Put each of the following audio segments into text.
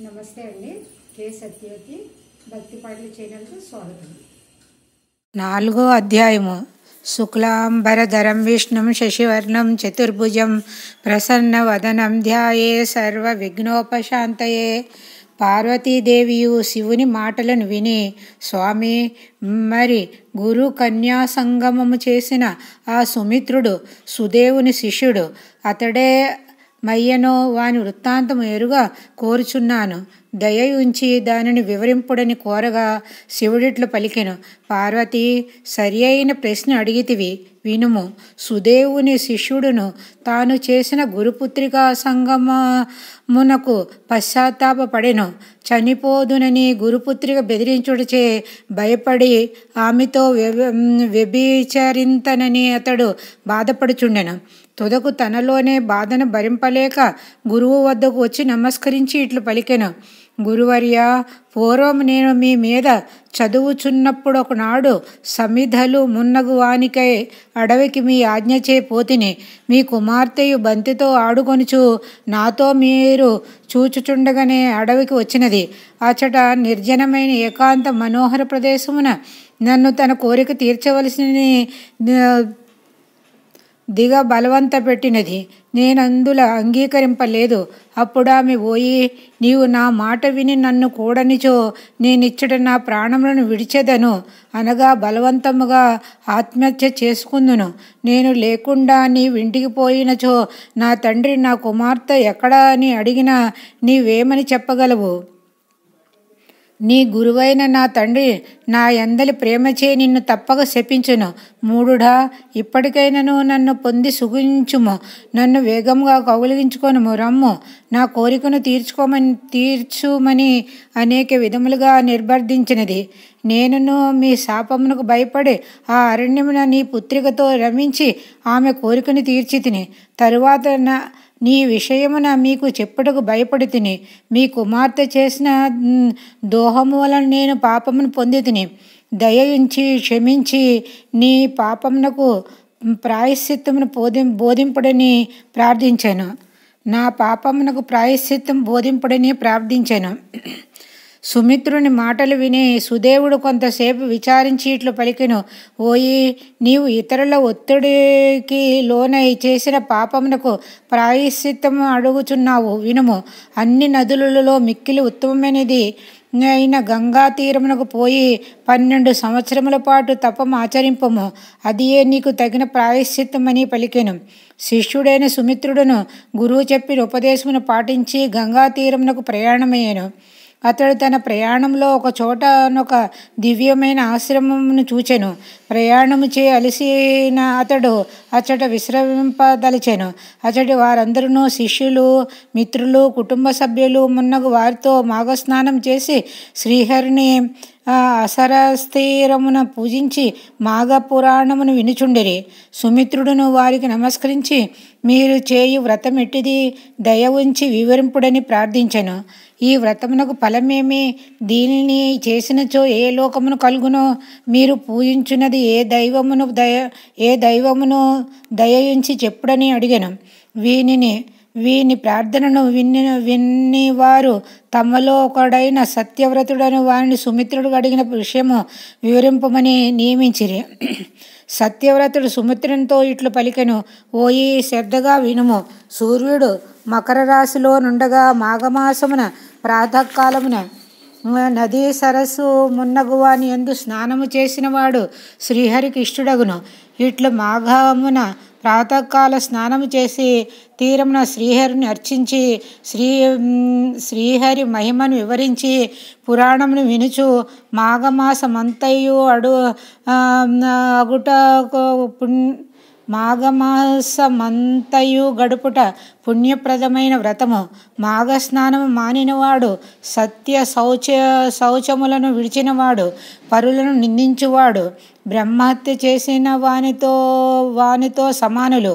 నమస్తే అండి. కే సత్యవతి భక్తి పాటల ఛానల్కు స్వాగతం. 4వ అధ్యాయము. శుక్లాంబరధరం విష్ణుం శశివర్ణం చతుర్భుజం ప్రసన్నవదనం ధ్యాయే సర్వ విఘ్నోపశాంతయే. పార్వతీదేవియు శివుని మాటలను విని, స్వామి, మరి గురు కన్యా సంగమము చేసిన ఆ సుమిత్రుడు సుదేవుని శిష్యుడు, అతడే మయ్యనో వాని వృత్తాంతము ఎరుగా కోరుచున్నాను, దయ ఉంచి దానిని వివరింపుడని కోరగా శివుడిట్లు పలికెను. పార్వతి, సరి అయిన ప్రశ్న అడిగితివి, వినుము. సుదేవుని శిష్యుడును తాను చేసిన గురుపుత్రికా సంగమమునకు పశ్చాత్తాపపడెను. చనిపోదునని గురుపుత్రిక బెదిరించుటచే భయపడి ఆమెతో వ్యభిచరింతనని అతడు బాధపడుచుండెను. తుదకు తనలోనే బాధను భరింపలేక గురువు వద్దకు వచ్చి నమస్కరించి ఇట్లు పలికెను. గురువర్య, పూర్వం నేను మీ మీద చదువుచున్నప్పుడు ఒకనాడు సమిధలు మున్నగు వానికై అడవికి మీ ఆజ్ఞచే పోతిని. మీ కుమార్తెయు బంతితో ఆడుకొనుచు నాతో మీరు చూచుచుండగానే అడవికి వచ్చినది. అచట నిర్జనమైన ఏకాంత మనోహర ప్రదేశమున నన్ను తన కోరిక తీర్చవలసిన దిగ బలవంత పెట్టినది. నేనందుల అంగీకరింపలేదు. అప్పుడు ఆమె పోయి, నీవు నా మాట విని నన్ను కూడనిచో నేనిచ్చట నా ప్రాణములను విడిచెదను అనగా బలవంతముగా ఆత్మహత్య చేసుకుందును. నేను లేకుండా నీవింటికి పోయినచో నా తండ్రి నా కుమార్తె ఎక్కడా అని అడిగినా నీవేమని చెప్పగలవు? నీ గురువైన నా తండ్రి నా యందలి ప్రేమచే నిన్ను తప్పక శపించును. మూఢుడా, ఇప్పటికైనను నన్ను పొంది సుఖించుము. నన్ను వేగంగా కౌగిలించుకొనుము. రమ్ము, నా కోరికను తీర్చుమని అనేక విధములుగా నిర్బంధించినది. నేనును మీ శాపమునకు భయపడి ఆ అరణ్యమున నీ పుత్రికతో రమించి ఆమె కోరికను తీర్చి తిని, తరువాత నీ విషయమున మీకు చెప్పుటకు భయపడి తిని, మీ కుమార్తె చేసిన దోహము వలన నేను పాపమును పొంది తిని. దయయుంచి క్షమించి నీ పాపమునకు ప్రాయశ్చిత్తమును బోధింపుడని ప్రార్థించాను. నా పాపమునకు ప్రాయశ్చిత్తం బోధింపుడని ప్రార్థించాను. సుమిత్రుని మాటలు విని సుదేవుడు కొంతసేపు విచారించి ఇట్లు పలికెను. ఓయి, నీవు ఇతరుల ఒత్తిడికి లోనై చేసిన పాపమునకు ప్రాయశ్చిత్తము అడుగుచున్నావు. వినుము. అన్ని నదులలో మిక్కిలి ఉత్తమమైనది అయిన గంగా తీరమునకు పోయి 12 సంవత్సరముల పాటు తపము ఆచరింపము. అదియే నీకు తగిన ప్రాయశ్చిత్తమని పలికెను. శిష్యుడైన సుమిత్రుడును గురువు చెప్పిన ఉపదేశమును పాటించి గంగా తీరమునకు ప్రయాణమయ్యాను. అతడు తన ప్రయాణంలో ఒక చోటనొక దివ్యమైన ఆశ్రమమును చూచెను. ప్రయాణము చే అలసిన అతడు అచట విశ్రమింపదలిచెను. అచటి వారందరూ శిష్యులు, మిత్రులు, కుటుంబ సభ్యులు మున్నగు వారితో మాఘస్నానం చేసి శ్రీహరిని అసరస్థిరమున పూజించి మాఘ పురాణమును వినుచుండిరి. సుమిత్రుడును వారికి నమస్కరించి, మీరు చేయు వ్రతం ఎట్టిది, దయ ఉంచి వివరింపుడని ప్రార్థించెను. ఈ వ్రతమునకు ఫలమేమి? దీనిని చేసినచో ఏ లోకమును కలుగునో? మీరు పూజించున్నది ఏ దైవమును దయయుంచి చెప్పుడని అడిగాను. వీని ప్రార్థనను విన్నివారు తమలో ఒకడైన సత్యవ్రతుడను వారిని సుమిత్రుడు అడిగిన విషయము వివరింపమని నియమించిరి. సత్యవ్రతుడు సుమిత్రునితో ఇట్లు పలికెను. ఓయి, శ్రద్ధగా వినుము. సూర్యుడు మకర రాశిలో నుండగా మాఘమాసమున ప్రాతకాలమున నదీ సరస్సు మున్నగువాని యందు స్నానము చేసినవాడు శ్రీహరికి ఇష్టుడగును. ఇట్లు మాఘమున ప్రాతకాల స్నానము చేసి తీరమున శ్రీహరిని అర్చించి శ్రీహరి మహిమను వివరించి పురాణమును వినుచు మాఘమాసమంతయు మాఘమాసమంతయు గడుపుట పుణ్యప్రదమైన వ్రతము. మాఘస్నానము మానినవాడు, శౌచములను విడిచినవాడు, పరులను నిందించువాడు, బ్రహ్మహత్య చేసిన వానితో సమానులు,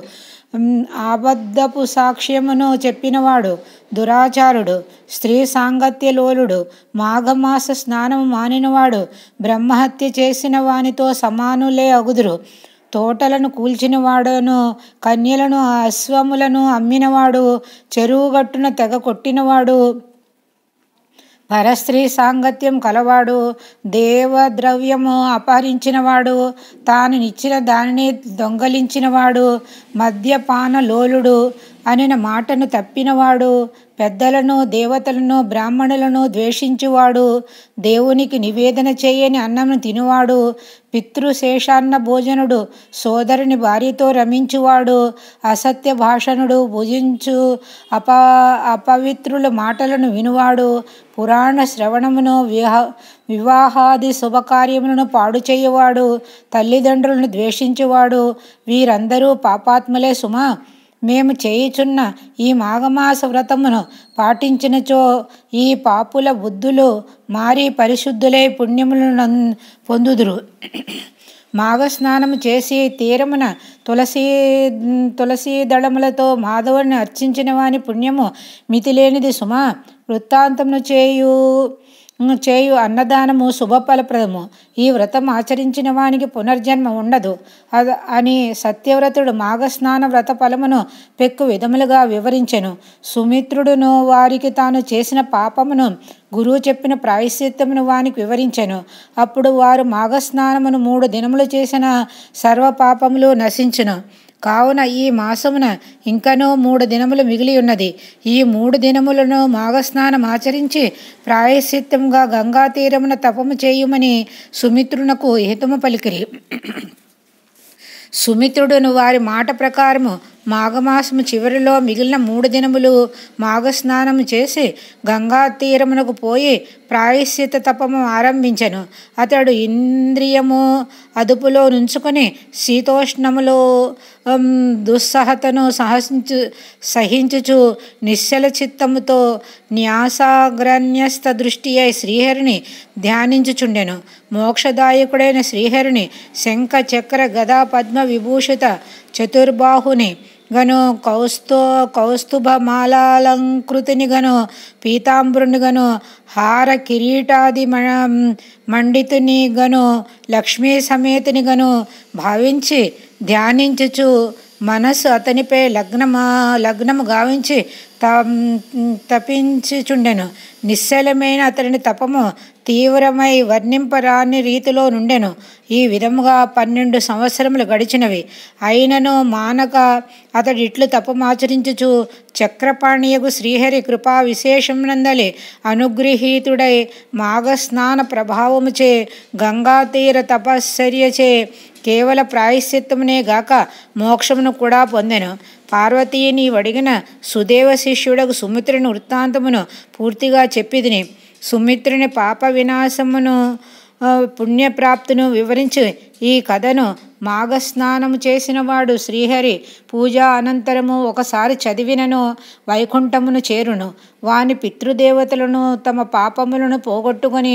అబద్ధపు సాక్ష్యమును చెప్పినవాడు, దురాచారుడు, స్త్రీ సాంగత్యలోలుడు, మాఘమాస స్నానము మానినవాడు బ్రహ్మహత్య చేసిన వానితో సమానులే అగుదురు. తోటలను కూల్చినవాడును, కన్యలను అశ్వములను అమ్మినవాడు, చెరువుగట్టున తెగ కొట్టినవాడు, పరస్త్రీ సాంగత్యం కలవాడు, దేవద్రవ్యము అపహరించినవాడు, తానునిచ్చిన దానిని దొంగలించినవాడు, మద్యపాన లోలుడు అనిన మాటను తప్పినవాడు, పెద్దలను దేవతలను బ్రాహ్మణులను ద్వేషించువాడు, దేవునికి నివేదన చేయని అన్నమును తినువాడు, పితృశేషాన్న భోజనుడు, సోదరుని భార్యతో రమించువాడు, అసత్య భాషణుడు, భుజించు అపవిత్రుల మాటలను వినువాడు, పురాణ శ్రవణమును వివాహాది శుభకార్యములను పాడు చేయవాడు, తల్లిదండ్రులను ద్వేషించువాడు, వీరందరూ పాపాత్ములే సుమా. మేము చేయుచున్న ఈ మాఘమాస వ్రతమును పాటించినచో ఈ పాపుల బుద్ధులు మారి పరిశుద్ధులై పుణ్యములను పొందుదురు. మాఘస్నానము చేసి తీరమున తులసీ దళములతో మాధవుని అర్చించిన వాని పుణ్యము మితిలేనిది సుమా. వృత్తాంతమును చేయు అన్నదానము శుభఫలప్రదము. ఈ వ్రతం ఆచరించిన వానికి పునర్జన్మ ఉండదు అని సత్యవ్రతుడు మాఘస్నాన వ్రత ఫలమును పెక్కు విధములుగా వివరించెను. సుమిత్రుడును వారికి తాను చేసిన పాపమును గురువు చెప్పిన ప్రాయశ్చిత్తమును వానికి వివరించెను. అప్పుడు వారు మాఘస్నానమును 3 దినములు చేసిన సర్వ పాపములు నశించును. కావున ఈ మాసమున ఇంకనూ 3 దినములు మిగిలి ఉన్నది. ఈ 3 దినములను మాఘస్నానం ఆచరించి ప్రాయశ్చిత్తంగా గంగా తీరమున తపము చేయుమని సుమిత్రునకు హితము పలికిరి. సుమిత్రుడును వారి మాట ప్రకారము మాఘమాసము చివరిలో మిగిలిన 3 దినములు మాఘస్నానము చేసి గంగా తీరమునకు పోయి ప్రాయశ్చిత తపము ఆరంభించెను. అతడు ఇంద్రియము అదుపులో నుంచుకొని శీతోష్ణములో దుస్సహతను సహించుచు నిశ్చల చిత్తముతో న్యాసాగ్రన్యస్త దృష్టి అయి శ్రీహరిని ధ్యానించుచుండెను. మోక్షదాయకుడైన శ్రీహరిని శంఖ చక్ర గదా పద్మ విభూషిత చతుర్బాహుని గను కౌస్తుభమాలాలంకృతిని గను పీతాంబరుని గను హార కిరీటాది మండితుని గను లక్ష్మీ సమేతుని గను భావించి ధ్యానించుచు మనస్సు అతనిపై లగ్నము గావించి తపించుచుండెను. నిశ్చలమైన అతని తపము తీవ్రమై వర్ణింపరాని రీతిలో నుండెను. ఈ విధముగా 12 సంవత్సరములు గడిచినవి. అయినను మానక అతడు ఇట్లు తపమాచరించుచు చక్రపాణియగు శ్రీహరి కృపా విశేషమునందలి అనుగృహీతుడై మాఘస్నాన ప్రభావముచే గంగాతీర తపశ్చర్యచే కేవల ప్రాయశ్చిత్తమునే గాక మోక్షమును కూడా పొందెను. పార్వతీ నీవడిగిన సుదేవ శిష్యుడకు సుమిత్రుని వృత్తాంతమును పూర్తిగా చెప్పిదిని. సుమిత్రుని పాప వినాశమును పుణ్యప్రాప్తిను వివరించి ఈ కథను మాఘస్నానము చేసినవాడు శ్రీహరి పూజ అనంతరము ఒకసారి చదివినను వైకుంఠమును చేరును. వాని పితృదేవతలను తమ పాపములను పోగొట్టుకొని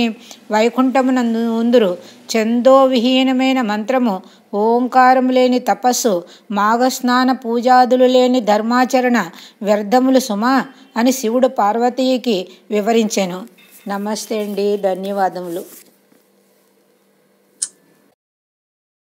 వైకుంఠమునందు ఉందురు. ఛందోవిహీనమైన మంత్రము, ఓంకారము లేని తపస్సు, మాఘస్నాన పూజాదులు లేని ధర్మాచరణ వ్యర్థములు సుమా అని శివుడు పార్వతీకి వివరించెను. నమస్తే అండి, ధన్యవాదములు.